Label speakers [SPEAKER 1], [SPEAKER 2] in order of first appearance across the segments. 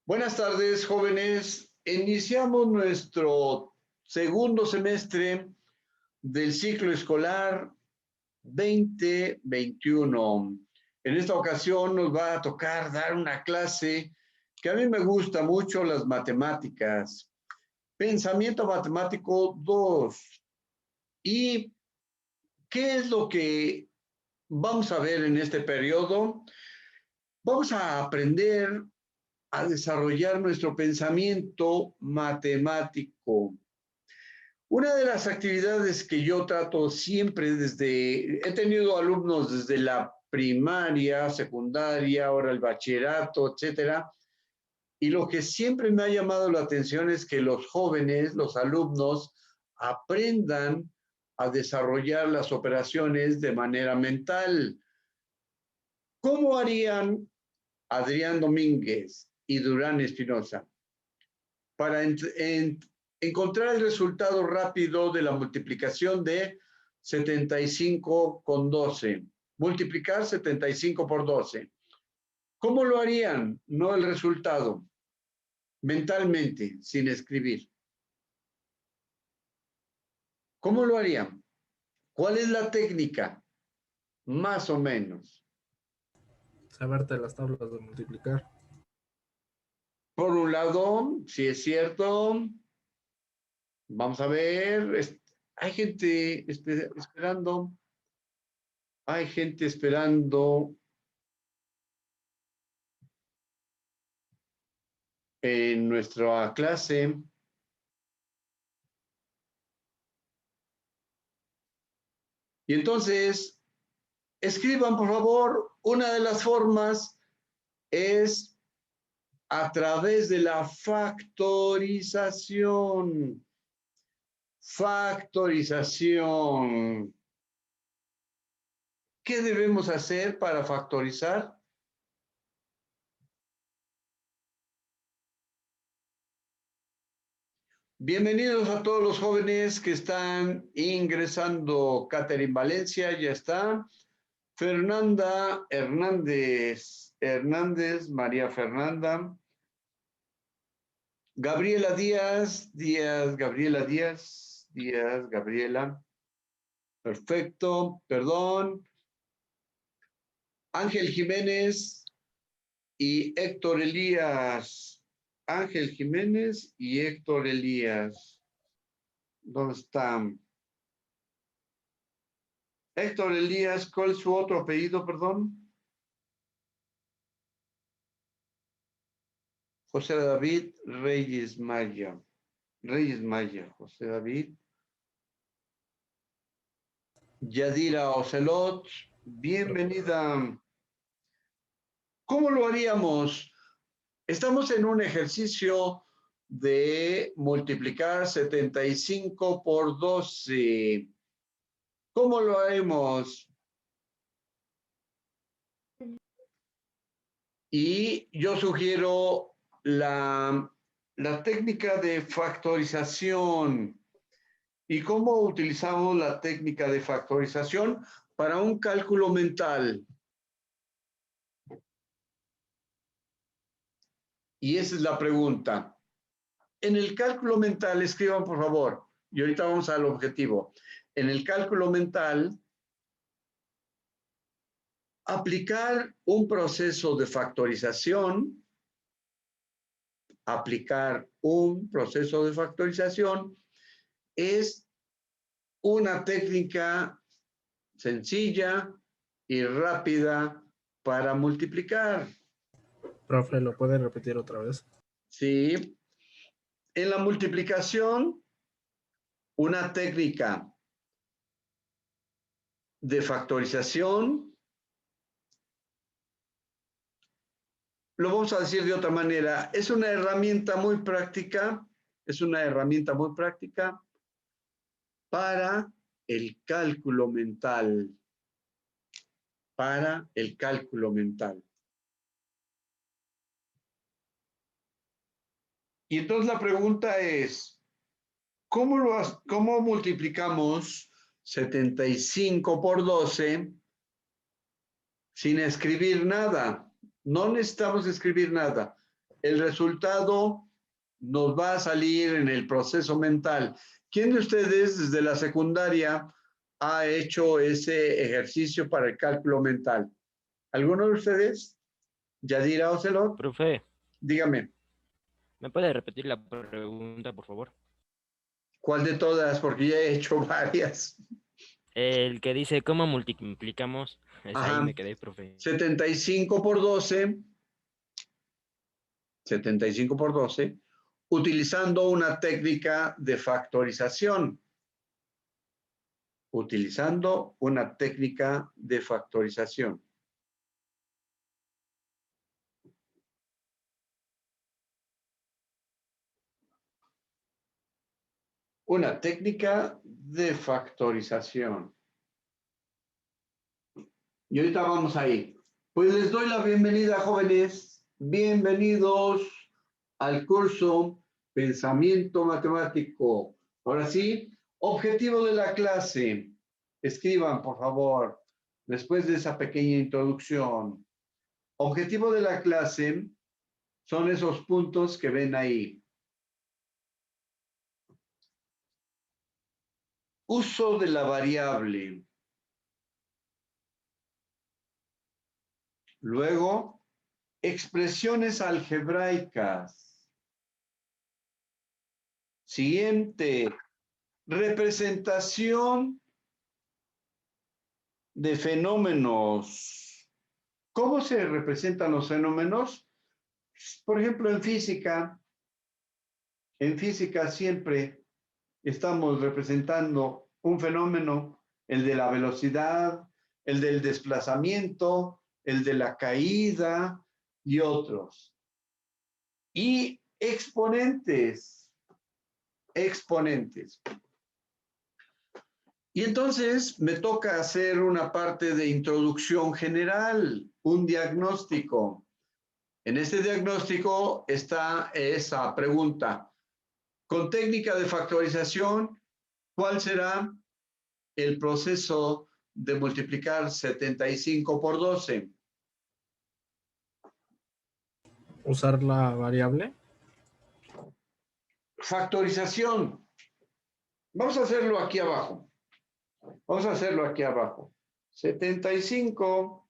[SPEAKER 1] Buenas tardes, jóvenes. Iniciamos nuestro segundo semestre del ciclo escolar 2021. En esta ocasión nos va a tocar dar una clase que a mí me gusta mucho, las matemáticas. Pensamiento matemático 2. ¿Y qué es lo que vamos a ver en este periodo? Vamos a aprender a desarrollar nuestro pensamiento matemático. Una de las actividades que yo trato siempre he tenido alumnos desde la primaria, secundaria, ahora el bachillerato, etcétera, y lo que siempre me ha llamado la atención es que los jóvenes, los alumnos, aprendan a desarrollar las operaciones de manera mental. ¿Cómo harían Adrián Domínguez y Durán Espinosa para encontrar el resultado rápido de la multiplicación de 75 con 12? Multiplicar 75 por 12. ¿Cómo lo harían? No el resultado. Mentalmente, sin escribir. ¿Cómo lo harían? ¿Cuál es la técnica? Más o menos.
[SPEAKER 2] Saberte las tablas de multiplicar.
[SPEAKER 1] Por un lado, si es cierto, vamos a ver, hay gente esperando. Hay gente esperando en nuestra clase. Y entonces, escriban, por favor, una de las formas es a través de la factorización. Factorización. ¿Qué debemos hacer para factorizar? Bienvenidos a todos los jóvenes que están ingresando. Catherine Valencia ya está. Fernanda Hernández, María Fernanda. Gabriela Díaz, Gabriela. Perfecto, perdón. Ángel Jiménez y Héctor Elías. Ángel Jiménez y Héctor Elías. ¿Dónde están? Héctor Elías, ¿cuál es su otro apellido, perdón? José David Reyes Maya. José David. Yadira Ocelot, bienvenida. ¿Cómo lo haríamos? Estamos en un ejercicio de multiplicar 75 por 12. ¿Cómo lo haremos? Y yo sugiero la técnica de factorización. ¿Y cómo utilizamos la técnica de factorización para un cálculo mental? Y esa es la pregunta. En el cálculo mental, escriban por favor, y ahorita vamos al objetivo. En el cálculo mental, aplicar un proceso de factorización, es una técnica sencilla y rápida para multiplicar.
[SPEAKER 2] Profe, ¿lo puede repetir otra vez?
[SPEAKER 1] Sí. En la multiplicación, una técnica de factorización, lo vamos a decir de otra manera, es una herramienta muy práctica, para el cálculo mental, Y entonces la pregunta es, ¿cómo multiplicamos 75 por 12 sin escribir nada? No necesitamos escribir nada. el resultado nos va a salir en el proceso mental. ¿Quién de ustedes desde la secundaria ha hecho ese ejercicio para el cálculo mental? ¿Alguno de ustedes? Yadira Ocelot,
[SPEAKER 3] Profe,
[SPEAKER 1] dígame,
[SPEAKER 3] ¿me puede repetir la pregunta, por favor?
[SPEAKER 1] ¿cuál de todas? Porque ya he hecho varias.
[SPEAKER 3] El que dice, ¿cómo multiplicamos? Ahí
[SPEAKER 1] Ajá,
[SPEAKER 3] me quedé, profe.
[SPEAKER 1] 75 por 12, 75 por 12, utilizando una técnica de factorización. Utilizando una técnica de factorización. Una técnica de factorización. Y ahorita vamos ahí. Pues les doy la bienvenida, jóvenes. Bienvenidos al curso Pensamiento Matemático. Ahora sí, objetivo de la clase. Escriban, por favor, después de esa pequeña introducción. Objetivo de la clase son esos puntos que ven ahí. Uso de la variable. Luego, expresiones algebraicas. Siguiente, representación de fenómenos. ¿Cómo se representan los fenómenos? Por ejemplo, en física siempre estamos representando un fenómeno, el de la velocidad, el del desplazamiento, el de la caída y otros. Y exponentes. Y entonces me toca hacer una parte de introducción general, un diagnóstico. En este diagnóstico está esa pregunta. Con técnica de factorización, ¿cuál será el proceso de multiplicar 75 por 12?
[SPEAKER 2] Usar la variable.
[SPEAKER 1] Factorización. Vamos a hacerlo aquí abajo. 75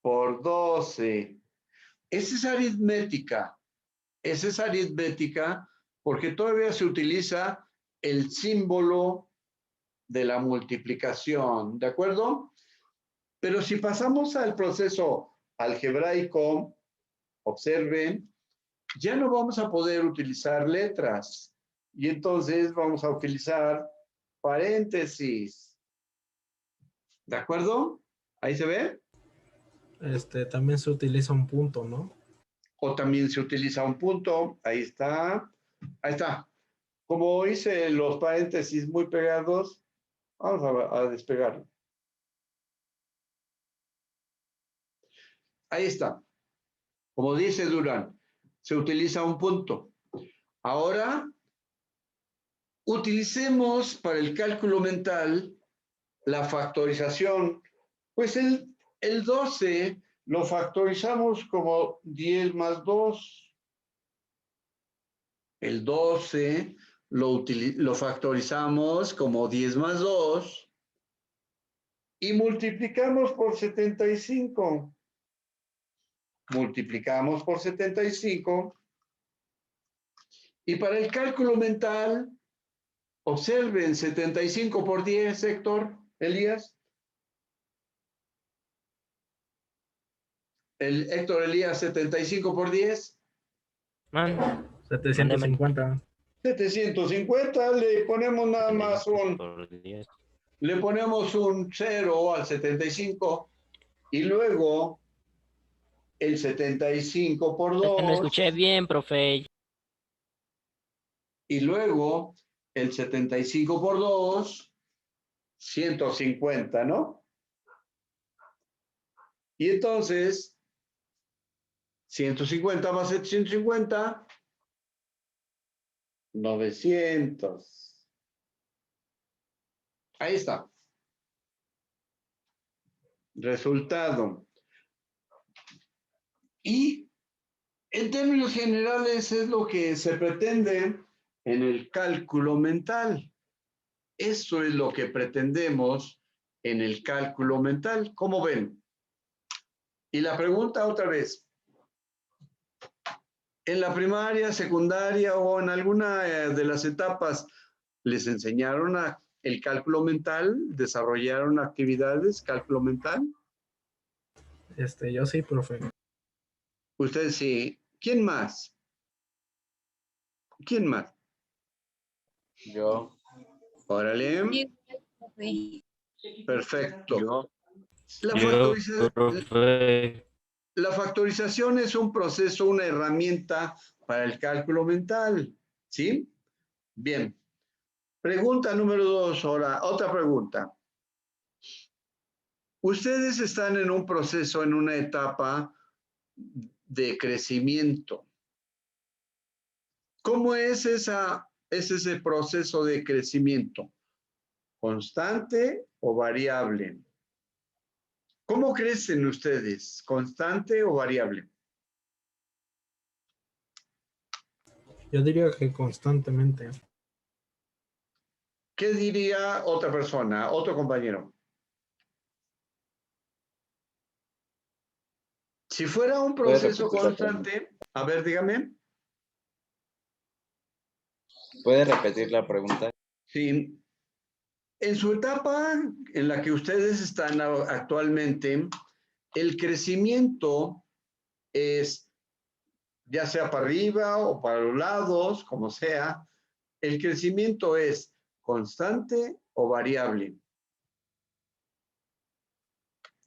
[SPEAKER 1] por 12. Esa es aritmética porque todavía se utiliza el símbolo de la multiplicación, ¿de acuerdo? Pero si pasamos al proceso algebraico, observen, ya no vamos a poder utilizar letras y entonces vamos a utilizar paréntesis, ¿de acuerdo? ¿Ahí se ve?
[SPEAKER 2] También se utiliza un punto, ¿no?
[SPEAKER 1] O también se utiliza un punto, ahí está, ahí está. Como hice los paréntesis muy pegados, vamos a despegarlo. Ahí está. Como dice Durán, se utiliza un punto. Ahora, utilicemos para el cálculo mental la factorización. Pues el 12 lo factorizamos como 10 más 2. El 12 lo factorizamos como 10 más 2 y multiplicamos por 75. Multiplicamos por 75 y para el cálculo mental, observen 75 por 10, Héctor, Elías. Héctor Elías, 75 por 10.
[SPEAKER 3] Man,
[SPEAKER 2] 750.
[SPEAKER 1] 750, le ponemos nada más le ponemos un 0 al 75 y luego el 75 por
[SPEAKER 3] No escuché
[SPEAKER 1] 2
[SPEAKER 3] bien, profe.
[SPEAKER 1] y luego el 75 por 2, 150, ¿no? Y entonces, 150 más 750, 900. Ahí está. Resultado. Y En términos generales es lo que se pretende en el cálculo mental. Eso es lo que pretendemos en el cálculo mental. ¿Cómo ven? Y la pregunta otra vez. ¿En la primaria, secundaria o en alguna de las etapas les enseñaron el cálculo mental? ¿Desarrollaron actividades, cálculo mental?
[SPEAKER 2] Yo sí, profe.
[SPEAKER 1] Ustedes sí. ¿Quién más? ¿Quién más?
[SPEAKER 4] Yo.
[SPEAKER 1] Órale.
[SPEAKER 5] Sí.
[SPEAKER 1] Perfecto.
[SPEAKER 4] Yo.
[SPEAKER 3] Profe.
[SPEAKER 1] La factorización es un proceso, una herramienta para el cálculo mental. ¿Sí? Bien. Pregunta número 2 ahora. Otra pregunta. Ustedes están en un proceso, en una etapa de crecimiento. ¿Cómo es ese proceso de crecimiento? ¿Constante o variable? ¿Cómo crecen ustedes? ¿Constante o variable?
[SPEAKER 2] Yo diría que constantemente.
[SPEAKER 1] ¿Qué diría otra persona, otro compañero? Si fuera un proceso constante, a ver, dígame.
[SPEAKER 4] ¿Puede repetir la pregunta?
[SPEAKER 1] Sí. En su etapa en la que ustedes están actualmente, el crecimiento es, ya sea para arriba o para los lados, como sea, el crecimiento es constante o variable.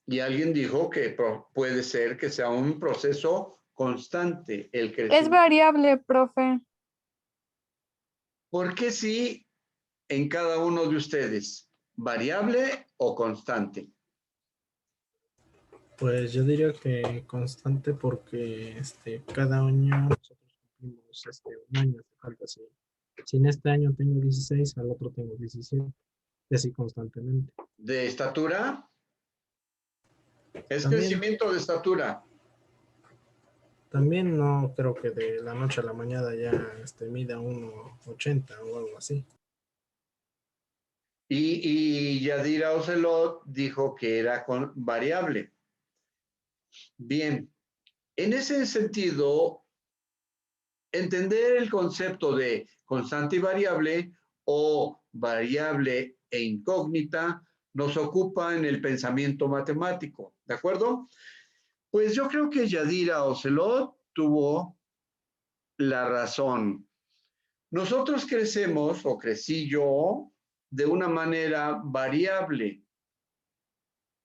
[SPEAKER 1] Y alguien dijo que puede ser que sea un proceso constante el crecimiento.
[SPEAKER 5] Es variable, profe.
[SPEAKER 1] ¿Por qué sí en cada uno de ustedes? ¿Variable o constante?
[SPEAKER 2] Pues yo diría que constante porque cada año nosotros cumplimos un año, falta así. Si en este año tengo 16, al otro tengo 17, y así constantemente.
[SPEAKER 1] ¿De estatura? Es
[SPEAKER 2] También,
[SPEAKER 1] crecimiento de estatura.
[SPEAKER 2] también no creo que de la noche a la mañana ya mida 1,80 o algo así.
[SPEAKER 1] Y Yadira Ocelot dijo que era variable. Bien, en ese sentido, entender el concepto de constante y variable o variable e incógnita nos ocupa en el pensamiento matemático, ¿de acuerdo? Pues yo creo que Yadira Ocelot tuvo la razón. Nosotros crecemos, o crecí yo, de una manera variable.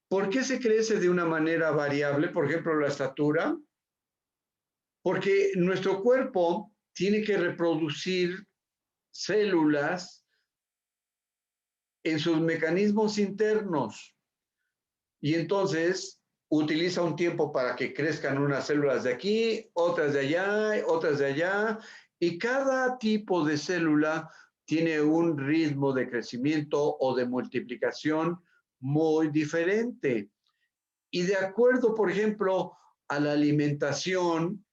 [SPEAKER 1] ¿Por qué se crece de una manera variable? Por ejemplo, la estatura. Porque nuestro cuerpo tiene que reproducir células en sus mecanismos internos. Y entonces utiliza un tiempo para que crezcan unas células de aquí, otras de allá, otras de allá. Y cada tipo de célula tiene un ritmo de crecimiento o de multiplicación muy diferente. Y de acuerdo, por ejemplo, a la alimentación,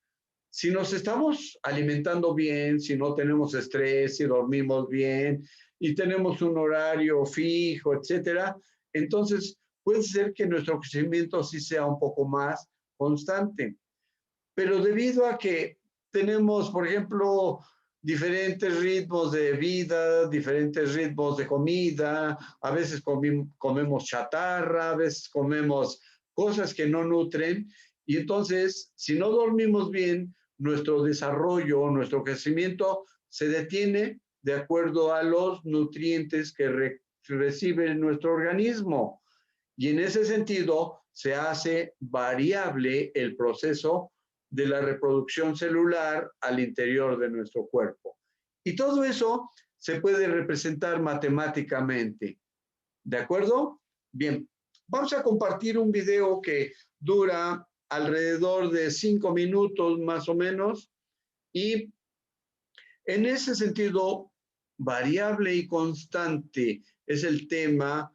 [SPEAKER 1] si nos estamos alimentando bien, si no tenemos estrés, si dormimos bien y tenemos un horario fijo, etcétera, entonces puede ser que nuestro crecimiento sí sea un poco más constante. Pero debido a que tenemos, por ejemplo, diferentes ritmos de vida, diferentes ritmos de comida, a veces comemos chatarra, a veces comemos cosas que no nutren, y entonces, si no dormimos bien, nuestro desarrollo, nuestro crecimiento se detiene de acuerdo a los nutrientes que recibe nuestro organismo. Y en ese sentido, se hace variable el proceso de la reproducción celular al interior de nuestro cuerpo. Y todo eso se puede representar matemáticamente. ¿De acuerdo? Bien, vamos a compartir un video que dura alrededor de 5 minutos más o menos. Y en ese sentido, variable y constante es el tema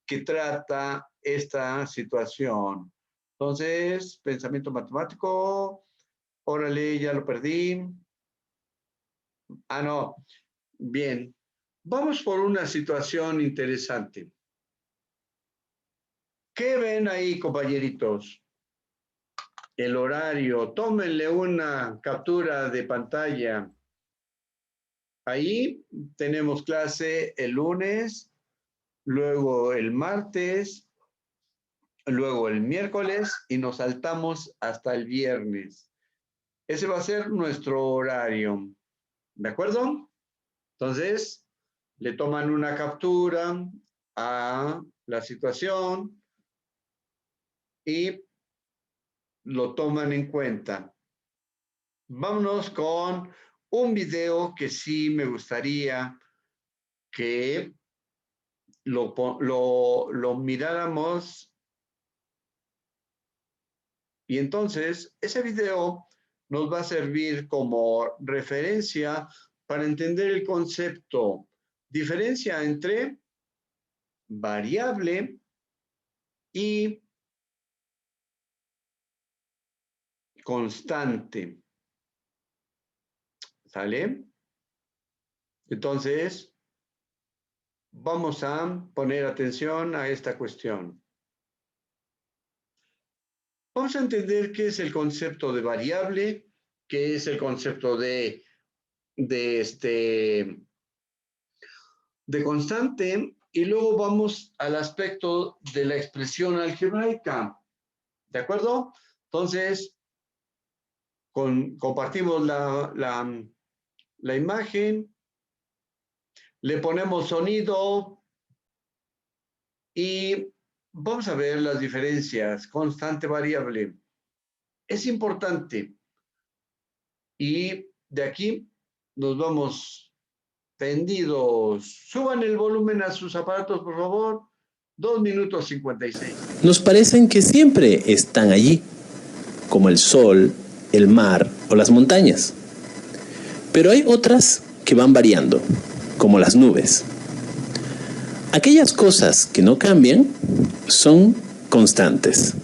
[SPEAKER 1] que trata esta situación. Entonces, pensamiento matemático. Órale, ya lo perdí. Ah, no. Bien. Vamos por una situación interesante. ¿Qué ven ahí, compañeritos? El horario. Tómenle una captura de pantalla. Ahí tenemos clase el lunes, luego el martes, luego el miércoles y nos saltamos hasta el viernes. Ese va a ser nuestro horario. ¿De acuerdo? Entonces, le toman una captura a la situación y lo toman en cuenta. Vámonos con un video que sí me gustaría que lo miráramos. Y entonces, ese video nos va a servir como referencia para entender el concepto. Diferencia entre variable y constante. ¿Sale? Entonces, vamos a poner atención a esta cuestión. Vamos a entender qué es el concepto de variable, qué es el concepto de constante, y luego vamos al aspecto de la expresión algebraica. ¿De acuerdo? Entonces, compartimos la imagen, le ponemos sonido y vamos a ver las diferencias, constante, variable. Es importante. Y de aquí nos vamos tendidos. Suban el volumen a sus aparatos, por favor. 2 minutos 56.
[SPEAKER 6] Nos parecen que siempre están allí, como el sol, el mar o las montañas. Pero hay otras que van variando, como las nubes. Aquellas cosas que no cambian son constantes,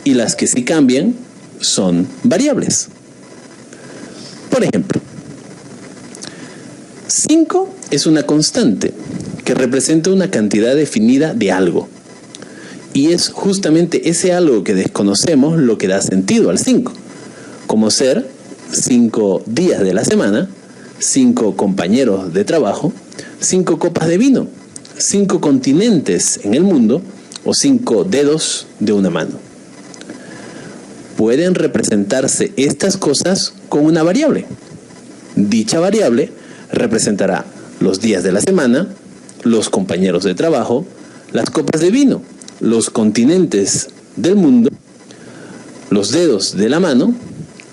[SPEAKER 6] y las que sí cambian son variables. Por ejemplo, 5 es una constante que representa una cantidad definida de algo. Y es justamente ese algo que desconocemos lo que da sentido al 5, como ser 5 días de la semana, 5 compañeros de trabajo, 5 copas de vino, 5 continentes en el mundo o 5 dedos de una mano. Pueden representarse estas cosas con una variable. Dicha variable representará los días de la semana, los compañeros de trabajo, las copas de vino, los continentes del mundo, los dedos de la mano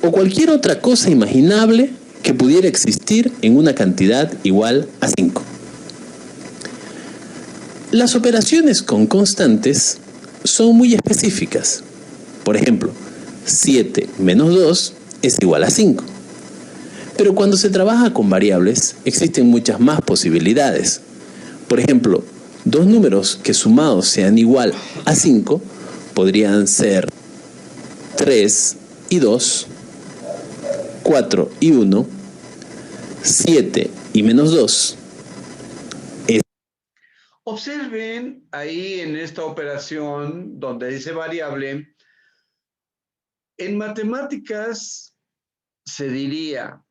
[SPEAKER 6] o cualquier otra cosa imaginable que pudiera existir en una cantidad igual a 5. Las operaciones con constantes son muy específicas. Por ejemplo, 7 menos 2 es igual a 5. Pero cuando se trabaja con variables, existen muchas más posibilidades. Por ejemplo, dos números que sumados sean igual a 5 podrían ser 3 y 2, 4 y 1, 7 y menos 2.
[SPEAKER 1] Observen ahí en esta operación donde dice variable, en matemáticas se diría,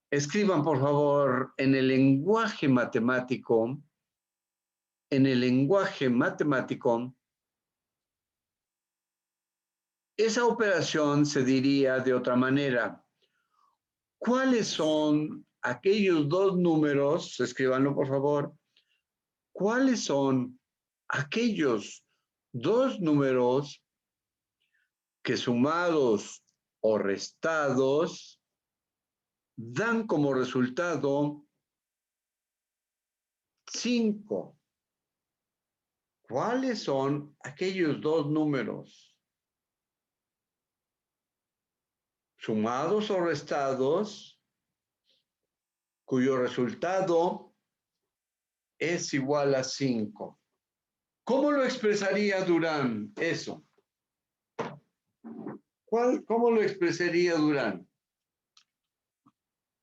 [SPEAKER 1] escriban por favor en el lenguaje matemático, esa operación se diría de otra manera. ¿Cuáles son aquellos dos números? Escríbanlo por favor. ¿Cuáles son aquellos dos números que sumados o restados dan como resultado 5? ¿Cuáles son aquellos dos números sumados o restados cuyo resultado es igual a 5? ¿Cómo lo expresaría Durán eso? ¿Cómo lo expresaría Durán?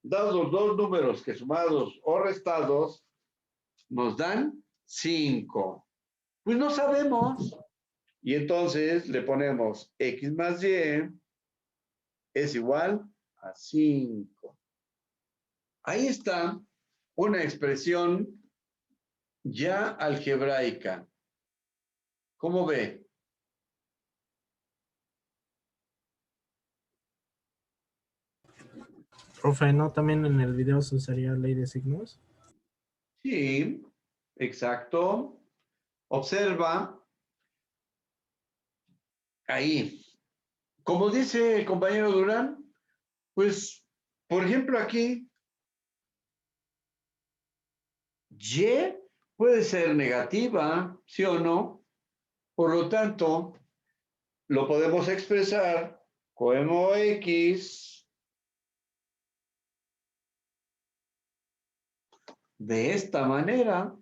[SPEAKER 1] dados los dos números que sumados o restados nos dan 5. Pues no sabemos. Y entonces le ponemos x más y es igual a 5. Ahí está una expresión ya algebraica. ¿Cómo ve?
[SPEAKER 2] Profe, ¿no? También en el video se usaría ley de signos.
[SPEAKER 1] Sí, exacto. Observa ahí. Como dice el compañero Durán, pues, por ejemplo, aquí, y puede ser negativa, ¿sí o no? Por lo tanto, lo podemos expresar como x de esta manera.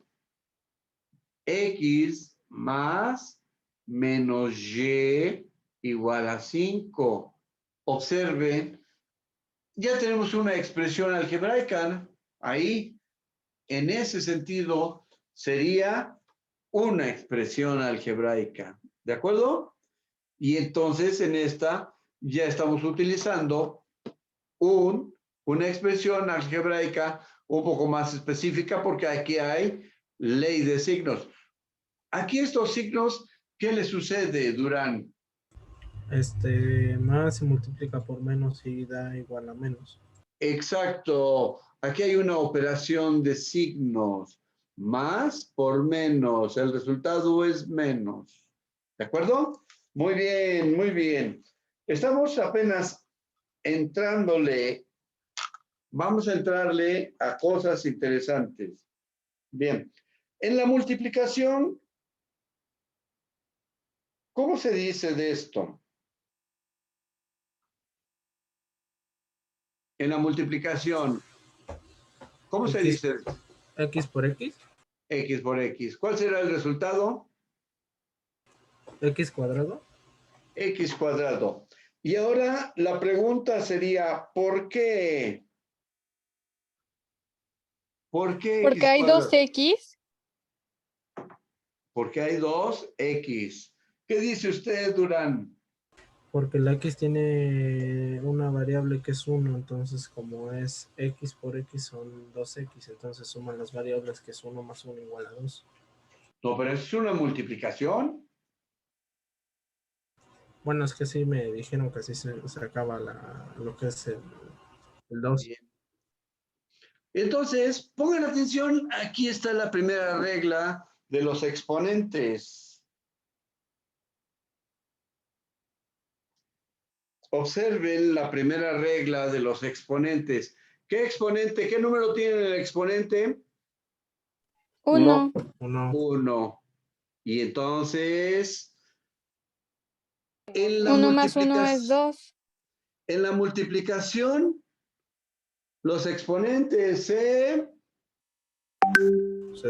[SPEAKER 1] X más menos y igual a 5. Observen, ya tenemos una expresión algebraica. Ahí, en ese sentido, sería una expresión algebraica. ¿De acuerdo? Y entonces en esta ya estamos utilizando una expresión algebraica un poco más específica porque aquí hay ley de signos. Aquí estos signos, ¿qué le sucede, Durán?
[SPEAKER 2] Más se multiplica por menos y da igual a menos.
[SPEAKER 1] Exacto. Aquí hay una operación de signos. Más por menos. El resultado es menos. ¿De acuerdo? Muy bien, muy bien. Estamos apenas entrándole. Vamos a entrarle a cosas interesantes. Bien. En la multiplicación, ¿cómo se dice de esto? En la multiplicación, ¿cómo se dice?
[SPEAKER 2] X por X.
[SPEAKER 1] X por X. ¿Cuál será el resultado?
[SPEAKER 2] X cuadrado.
[SPEAKER 1] X cuadrado. Y ahora la pregunta sería, ¿por qué? ¿Por qué
[SPEAKER 5] Porque
[SPEAKER 1] X
[SPEAKER 5] hay dos
[SPEAKER 1] cuadrado?
[SPEAKER 5] X.
[SPEAKER 1] Porque hay dos X. ¿Qué dice usted, Durán?
[SPEAKER 2] Porque la X tiene una variable que es 1, entonces como es X por X son 2X, entonces suman las variables que es 1 más 1 igual a 2.
[SPEAKER 1] No, pero es una multiplicación.
[SPEAKER 2] Bueno, es que sí me dijeron que así se acaba lo que es el 2.
[SPEAKER 1] Bien. Entonces, pongan atención, aquí está la primera regla de los exponentes. Observen la primera regla de los exponentes. ¿Qué exponente, qué número tiene el exponente?
[SPEAKER 5] 1.
[SPEAKER 1] 1. Y entonces, en la
[SPEAKER 5] 1 más 1 es
[SPEAKER 1] multiplicación,
[SPEAKER 5] 2.
[SPEAKER 1] los exponentes
[SPEAKER 2] Se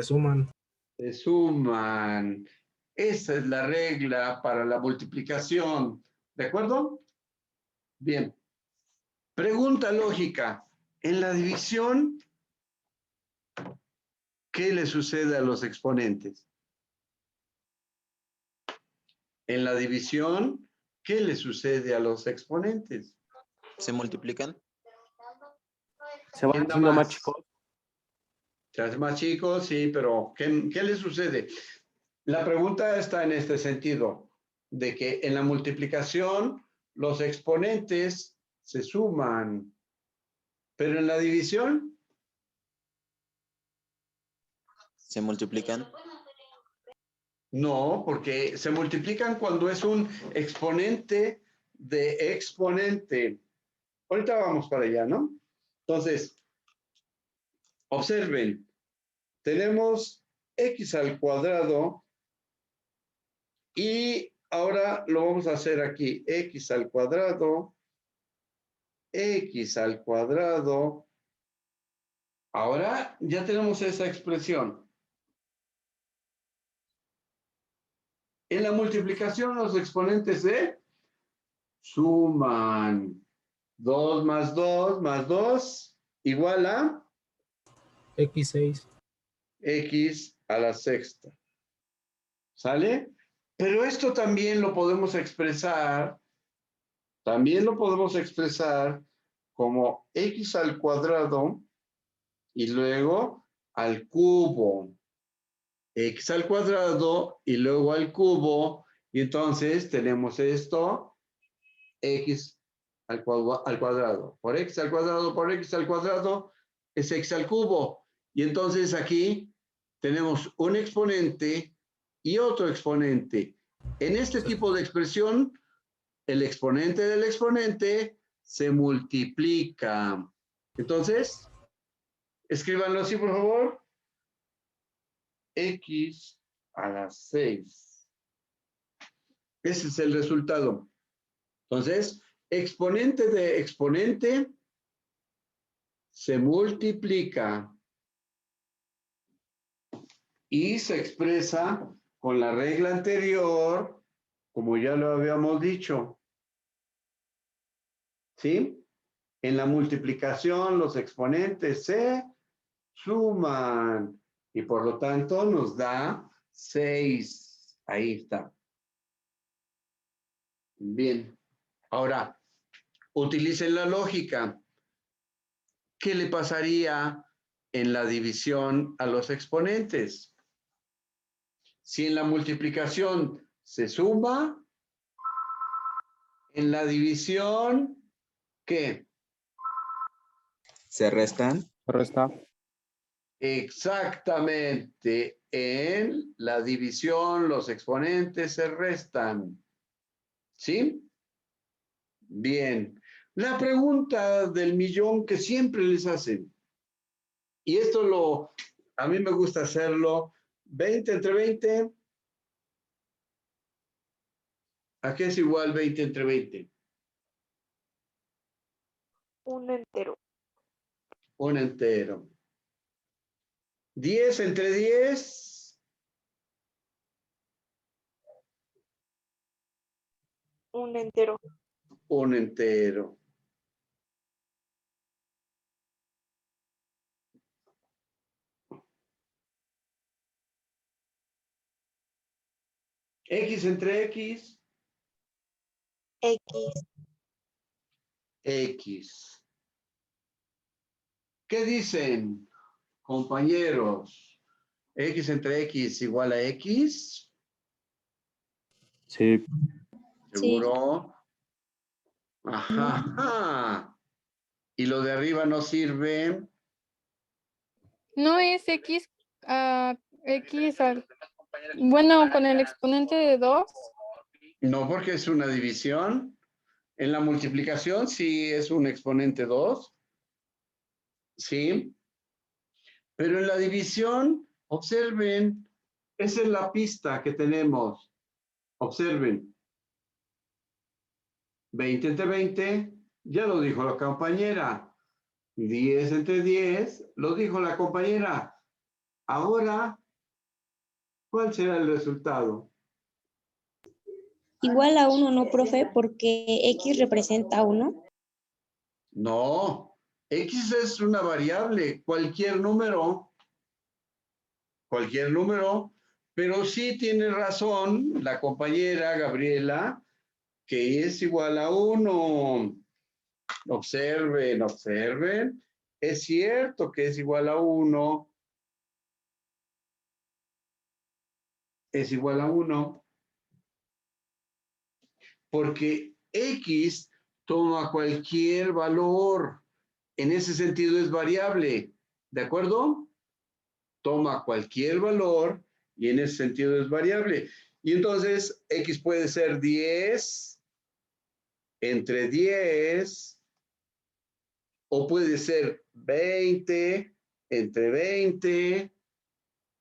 [SPEAKER 2] suman.
[SPEAKER 1] se suman. Esa es la regla para la multiplicación. ¿De acuerdo? Bien. Pregunta lógica. En la división, ¿qué le sucede a los exponentes? En la división, ¿qué le sucede a los exponentes?
[SPEAKER 4] ¿Se multiplican?
[SPEAKER 7] Se van
[SPEAKER 1] ¿Quién da
[SPEAKER 7] haciendo más
[SPEAKER 1] más?
[SPEAKER 7] chicos.
[SPEAKER 1] Se hace más chico, sí, pero ¿qué le sucede? La pregunta está en este sentido, de que en la multiplicación los exponentes se suman, pero en la división
[SPEAKER 4] ¿Se multiplican?
[SPEAKER 1] no, porque se multiplican cuando es un exponente de exponente. Ahorita vamos para allá, ¿no? Entonces, observen, tenemos x al cuadrado y ahora lo vamos a hacer aquí, x al cuadrado. Ahora ya tenemos esa expresión. En la multiplicación los exponentes se suman. 2 más 2 más 2 igual a
[SPEAKER 2] X6.
[SPEAKER 1] x a la sexta. ¿Sale? Pero esto también lo podemos expresar, como x al cuadrado y luego al cubo. X al cuadrado y luego al cubo. Y entonces tenemos esto, x al cuadrado. Por x al cuadrado, por x al cuadrado, es x al cubo. Y entonces aquí tenemos un exponente y otro exponente. En este tipo de expresión, el exponente del exponente se multiplica. Entonces, escríbanlo así, por favor. X a la 6. Ese es el resultado. Entonces, exponente de exponente se multiplica y se expresa con la regla anterior, como ya lo habíamos dicho. ¿Sí? En la multiplicación, los exponentes se suman y por lo tanto nos da 6. Ahí está. Bien. Ahora, utilicen la lógica. ¿Qué le pasaría en la división a los exponentes? Si en la multiplicación se suma, en la división, ¿qué?
[SPEAKER 4] ¿Se restan?
[SPEAKER 8] Resta.
[SPEAKER 1] Exactamente. En la división, los exponentes se restan. ¿Sí? Bien. La pregunta del millón que siempre les hacen, y esto a mí me gusta hacerlo, 20 entre 20, ¿a qué es igual 20 entre 20?
[SPEAKER 7] Un entero.
[SPEAKER 1] Un entero. 10 entre 10,
[SPEAKER 7] Un entero.
[SPEAKER 1] un entero. X entre X,
[SPEAKER 7] X.
[SPEAKER 1] X. ¿Qué dicen, compañeros? X entre X igual a X.
[SPEAKER 8] Sí.
[SPEAKER 1] ¿Seguro? Ajá, ajá. ¿Y lo de arriba no sirve?
[SPEAKER 5] No es X a X al... Bueno, con el exponente de 2.
[SPEAKER 1] No, porque es una división. En la multiplicación sí es un exponente 2. Sí. Pero en la división, observen, esa es la pista que tenemos. Observen. 20 entre 20, ya lo dijo la compañera. 10 entre 10, lo dijo la compañera. Ahora, ¿cuál será el resultado?
[SPEAKER 9] Igual a 1, ¿no, profe? Porque X representa 1.
[SPEAKER 1] No, X es una variable, cualquier número, pero sí tiene razón la compañera Gabriela, que es igual a 1. Observen, observen. Es cierto que es igual a 1. Es igual a 1. Porque X toma cualquier valor. En ese sentido es variable. ¿De acuerdo? Toma cualquier valor y en ese sentido es variable. Y entonces X puede ser 10 entre 10 o puede ser 20 entre 20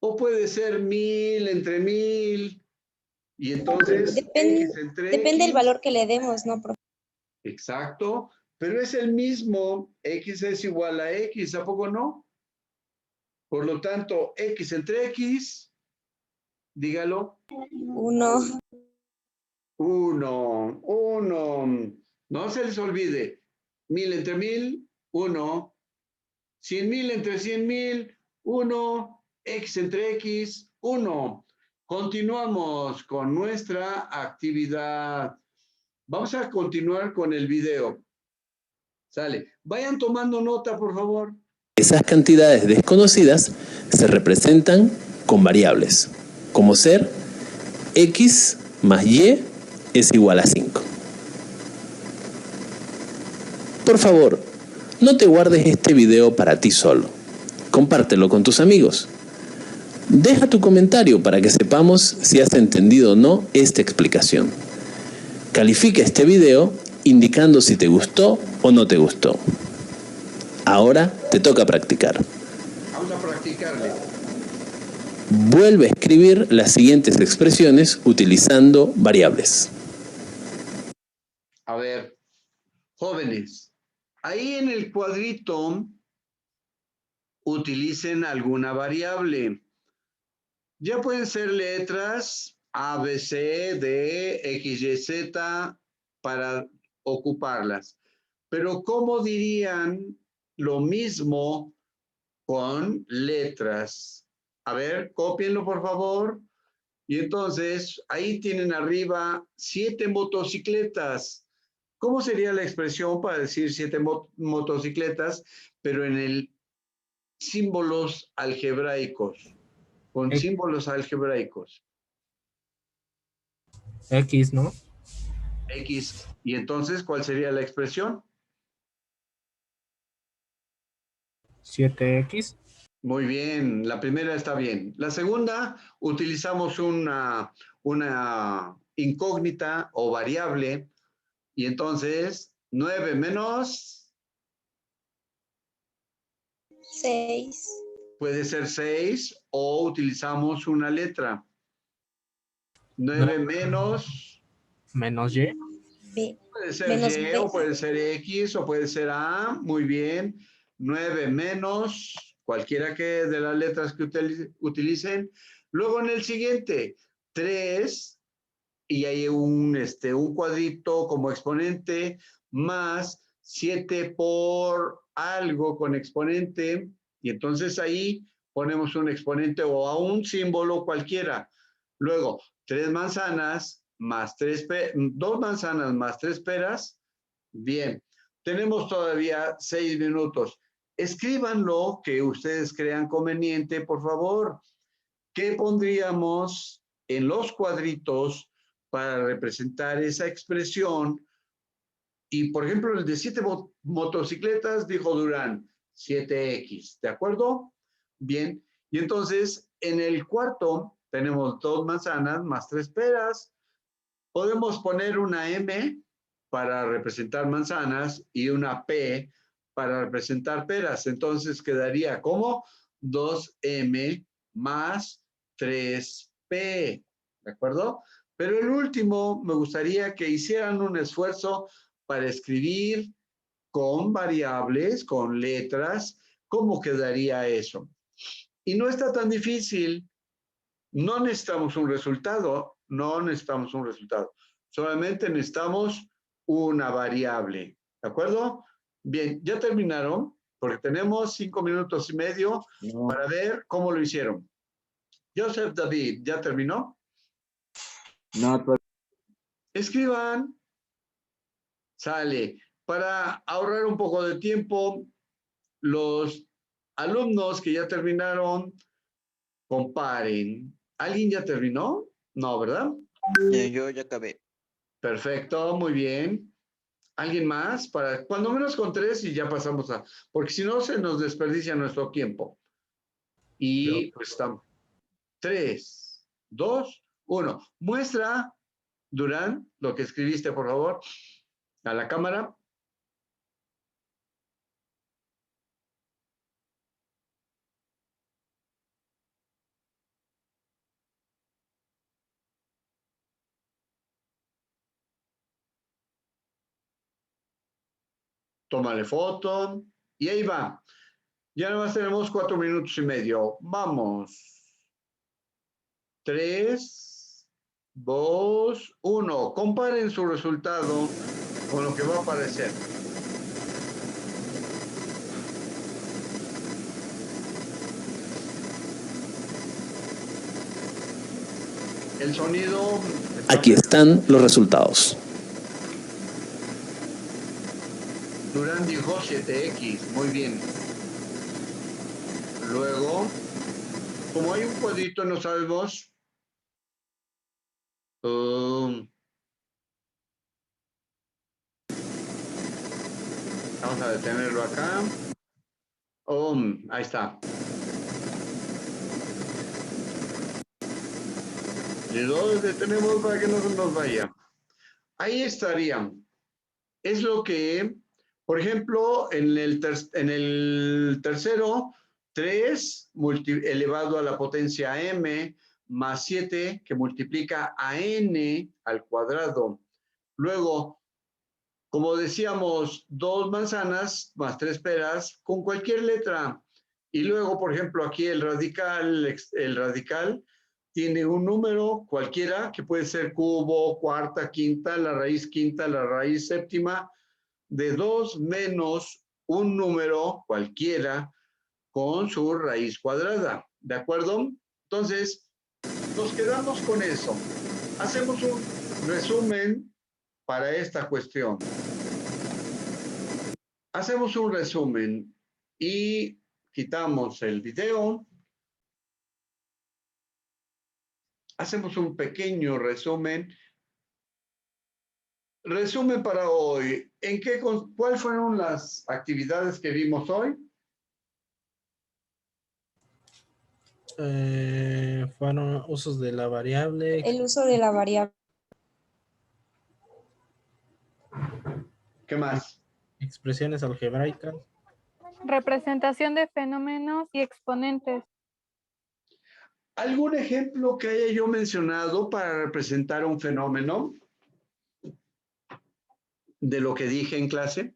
[SPEAKER 1] o puede ser 1000 entre 1000 y entonces X entre
[SPEAKER 9] Depende del
[SPEAKER 1] X.
[SPEAKER 9] valor que le demos, ¿no, profe?
[SPEAKER 1] Exacto, pero es el mismo. X es igual a X, ¿a poco no? Por lo tanto, X entre X, dígalo.
[SPEAKER 9] 1.
[SPEAKER 1] 1. No se les olvide. 1000 entre 1000, 1. 100,000 entre 100,000, 1. X entre X, 1. Continuamos con nuestra actividad. Vamos a continuar con el video. Sale. Vayan tomando nota, por favor.
[SPEAKER 6] Esas cantidades desconocidas se representan con variables, como ser x más y es igual a 5. Por favor, no te guardes este video para ti solo. Compártelo con tus amigos. Deja tu comentario para que sepamos si has entendido o no esta explicación. Califica este video indicando si te gustó o no te gustó. Ahora te toca practicar.
[SPEAKER 1] Vamos a practicarle.
[SPEAKER 6] Vuelve a escribir las siguientes expresiones utilizando variables.
[SPEAKER 1] A ver, jóvenes, ahí en el cuadrito utilicen alguna variable. Ya pueden ser letras A, B, C, D, X, Y, Z para ocuparlas. Pero ¿cómo dirían lo mismo con letras? A ver, cópienlo por favor. Y entonces, ahí tienen arriba 7 motocicletas. ¿Cómo sería la expresión para decir 7 motocicletas, pero en el símbolos algebraicos? Con símbolos algebraicos.
[SPEAKER 2] X, ¿no?
[SPEAKER 1] X. Y entonces, ¿cuál sería la expresión?
[SPEAKER 2] 7X.
[SPEAKER 1] Muy bien, la primera está bien. La segunda, utilizamos una incógnita o variable. Y entonces, 9 menos
[SPEAKER 9] 6.
[SPEAKER 1] puede ser 6 o utilizamos una letra. 9 menos
[SPEAKER 2] Menos Y.
[SPEAKER 9] B.
[SPEAKER 1] puede ser
[SPEAKER 9] Menos
[SPEAKER 1] Y
[SPEAKER 9] B.
[SPEAKER 1] o puede ser X o puede ser A. Muy bien. 9 menos cualquiera que de las letras que utilicen. Luego en el siguiente, 3 y hay un cuadrito como exponente más 7 por algo con exponente. Y entonces ahí ponemos un exponente o a un símbolo cualquiera. Luego, 3 manzanas más 2 manzanas más 3 peras. Bien, tenemos todavía 6 minutos. Escriban lo que ustedes crean conveniente, por favor. ¿Qué pondríamos en los cuadritos para representar esa expresión? Y, por ejemplo, el de 7 motocicletas, dijo Durán, 7X, ¿de acuerdo? Bien, y entonces en el cuarto tenemos 2 manzanas más 3 peras. Podemos poner una M para representar manzanas y una P para representar peras. Entonces quedaría como 2M más 3P, ¿de acuerdo? Pero el último, me gustaría que hicieran un esfuerzo para escribir con variables, con letras, ¿cómo quedaría eso? Y no está tan difícil. No necesitamos un resultado, solamente necesitamos una variable, ¿de acuerdo? Bien, ¿ya terminaron? Porque tenemos 5 minutos y medio para ver cómo lo hicieron. Joseph David, ¿ya terminó?
[SPEAKER 4] No,
[SPEAKER 1] Escriban. Sale. Para ahorrar un poco de tiempo, los alumnos que ya terminaron, comparen. ¿Alguien ya terminó? No, ¿verdad?
[SPEAKER 4] yo ya acabé.
[SPEAKER 1] Perfecto, muy bien. ¿Alguien más? Para cuando menos con 3 y ya pasamos a... Porque si no, se nos desperdicia nuestro tiempo. Y pues estamos. 3, 2, 1. Muestra, Durán, lo que escribiste, por favor, a la cámara. Tómale foto. Y ahí va. Ya nada más tenemos 4 minutos y medio. Vamos. 3, 2, 1. Comparen su resultado con lo que va a aparecer. El sonido...
[SPEAKER 6] Aquí están los resultados.
[SPEAKER 1] Durán dijo 7X, muy bien. Luego, como hay un cuadrito, no sabemos. Vamos a detenerlo acá. Ahí está. Y lo detenemos para que no se nos vaya. Ahí estarían. Es lo que, por ejemplo, en el tercero, 3 elevado a la potencia m más 7 que multiplica a n al cuadrado. Luego, como decíamos, 2 manzanas más 3 peras con cualquier letra. Y luego, por ejemplo, aquí el radical tiene un número cualquiera que puede ser cubo, cuarta, quinta, la raíz séptima de 2 menos un número cualquiera con su raíz cuadrada. ¿De acuerdo? Entonces, nos quedamos con eso. Hacemos un resumen para esta cuestión. Hacemos un resumen y quitamos el video. Hacemos un pequeño resumen. Resumen para hoy. ¿Cuáles fueron las actividades que vimos hoy?
[SPEAKER 2] Fueron usos de la variable.
[SPEAKER 9] El uso de la variable.
[SPEAKER 1] ¿Qué más?
[SPEAKER 2] Expresiones algebraicas.
[SPEAKER 5] Representación de fenómenos y exponentes.
[SPEAKER 1] ¿Algún ejemplo que haya yo mencionado para representar un fenómeno de lo que dije en clase?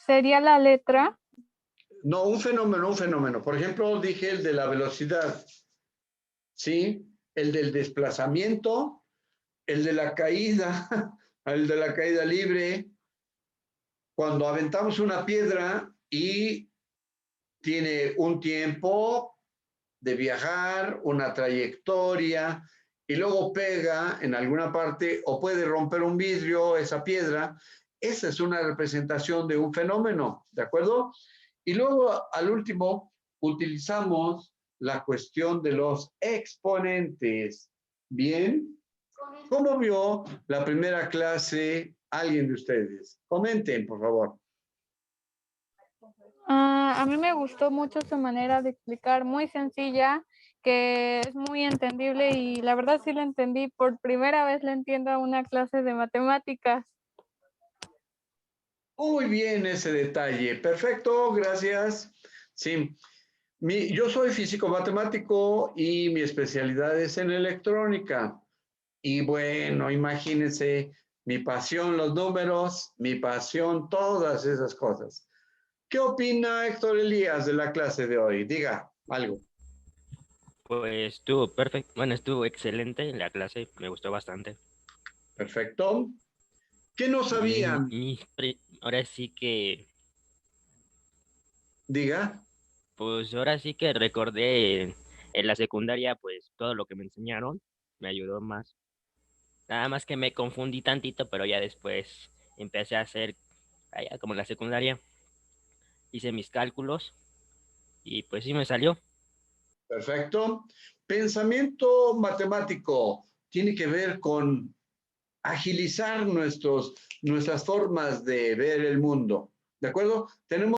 [SPEAKER 5] Sería la letra.
[SPEAKER 1] No, un fenómeno. Por ejemplo, dije el de la velocidad, ¿sí? El del desplazamiento, el de la caída, el de la caída libre. Cuando aventamos una piedra y tiene un tiempo de viajar, una trayectoria, y luego pega en alguna parte o puede romper un vidrio, esa piedra, esa es una representación de un fenómeno, ¿de acuerdo? Y luego, al último, utilizamos la cuestión de los exponentes. ¿Bien? ¿Cómo vio la primera clase alguien de ustedes? Comenten, por favor.
[SPEAKER 5] A mí me gustó mucho su manera de explicar, muy sencilla, que es muy entendible y la verdad sí la entendí. Por primera vez le entiendo a una clase de matemáticas.
[SPEAKER 1] Muy bien ese detalle. Perfecto, gracias. Sí, yo soy físico matemático y mi especialidad es en electrónica. Y bueno, imagínense, mi pasión los números, mi pasión todas esas cosas. ¿Qué opina Héctor Elías de la clase de hoy? Diga algo.
[SPEAKER 3] Pues estuvo perfecto, bueno, estuvo excelente en la clase, me gustó bastante.
[SPEAKER 1] Perfecto. ¿Qué no sabían?
[SPEAKER 3] Ahora sí que,
[SPEAKER 1] Diga.
[SPEAKER 3] pues ahora sí que recordé en la secundaria, pues todo lo que me enseñaron, me ayudó más. Nada más que me confundí tantito, pero ya después empecé a hacer, allá como en la secundaria, hice mis cálculos y pues sí me salió.
[SPEAKER 1] Perfecto. Pensamiento matemático tiene que ver con agilizar nuestras formas de ver el mundo. ¿De acuerdo? Tenemos